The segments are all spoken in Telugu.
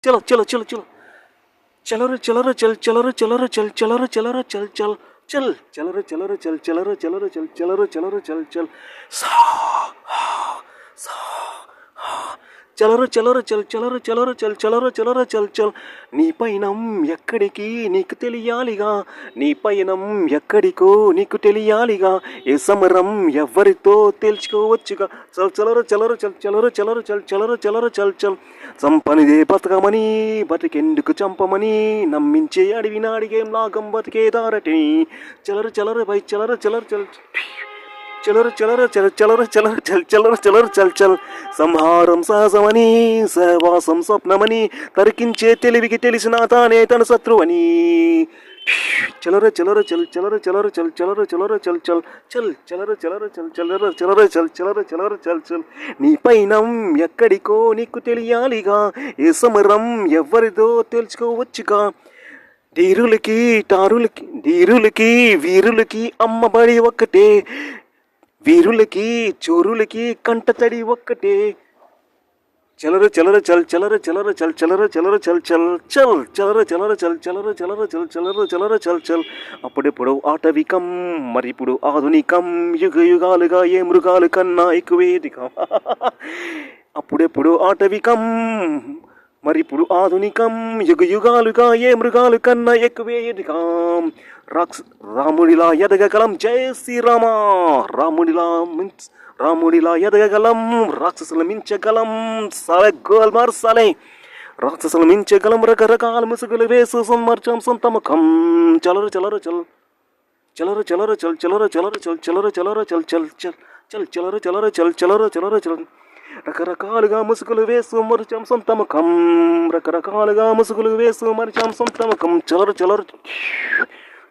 చలో చలో చలో చలో చలరు చలరు చల్ చలరు చలరు చల్ చలరు చలరు చల్ చల్ చల్ చలరు చలరు చల్ చలరు చలరు చల్ చలరు చలరు చల్ చల్ సా సా చలరు చలరు చల్ చలరు చలరు చల్ చలరు చలరు చల్ చల్ నీ పయనం ఎక్కడికి నీకు తెలియాలిగా నీ పయనం ఎక్కడికో నీకు తెలియాలిగా ఏ సమరం ఎవరితో తెలుసుకోవచ్చుగా చల్ చలరు చలరు చల్ చలరు చలరు చల్ చలరు చలరు చల్ చల్ చంపనిదే బతకమని బతికెందుకు చంపమని నమ్మించే అడివిన అడిగేం లాగం బతికేదారటి చలరు చలరు పై చలరు చలరు చల్ చలరు చలరు చల చలరు చలరు చల్ చలరు చలరు చల్ చల్ సంహారం సహజమని సహవాసం స్వప్నమని తరికించే తెలివికి తెలిసిన తానే తన శత్రువని చలర చలర చల్ చలర చలర చల్ చలర చలర చల్ చల్ చల్ చలర చలర చల్ చలర చలర చల్ చలర చలర చల్ చల్ నీ పయనం ఎక్కడికో నీకు తెలియాలిగా ఏ సమరం ఎవరిదో తెలుసుకోవచ్చుగా ధీరులకి టారులకి ధీరులకి వీరులకి అమ్మబడి ఒక్కటే వీరులకి చోరులకి కంటతడి ఒక్కటే చలర చలర చల్ చలర చలర చల్ చలర చలర చల్ చల్ చల్ చలర చలర చల్ చలర చలర చల్ చలర చలర చల్ చల్ అప్పుడెప్పుడు ఆటవికం మరిప్పుడు ఆధునికం యుగ యుగాలుగా ఏ మృగాలు కన్నా ఎక్కువేదికం అప్పుడెప్పుడు ఆటవికం మరిప్పుడు ఆధునికం యుగ యుగాలుగా ఏ మృగాలు కన్నా ఎక్కువేదికం రాముడిలా ఎదగగలం జై శ్రీరామ రాముడిలా ఎదగగలం రాక్షసులు మించగలం సాలే గోల్మార్ సాలే రాక్షసులు మించగలం రకరకాల ముసుగులు వేసు సమ్మర్చం సొంత ముఖం చలరు చలరు చల్ చలరు చలరు చల్ చలరు చలరు చల్ చలరు చలరు చల్ చల్ చల్ చల్ చలరు చలరు చల్ చలరు చలరు చల్ రకరకాలుగా ముసుగులు వేసు మరిచాం సొంత ముఖం రకరకాలుగా ముసుగులు వేసు మరిచాం సొంత ముఖం చలరు చలరు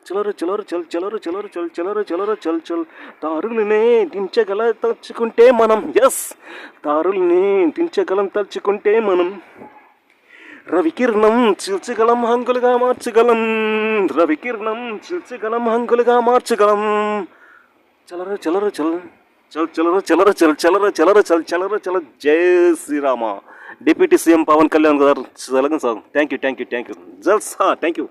చలరు చలరు చల్ చలరు చలరు చల్ చలరు చలరు చల్ చల్ దారులనే దించగల తలుచుకుంటే మనం ఎస్ దారుల్ని దించగలం తలుచుకుంటే మనం రవికిరణం చిల్చగలం హంగులుగా మార్చగలం రవికిరణం చిల్చగలం హంగులుగా మార్చగలం చలరు చలరు చల్ చల్ చలరు చలరు చల్ చలరు చలరు చల్ చలరు చల జై శ్రీరామ డిప్యూటీ సీఎం పవన్ కళ్యాణ్ గారు thank you Jalsa thank you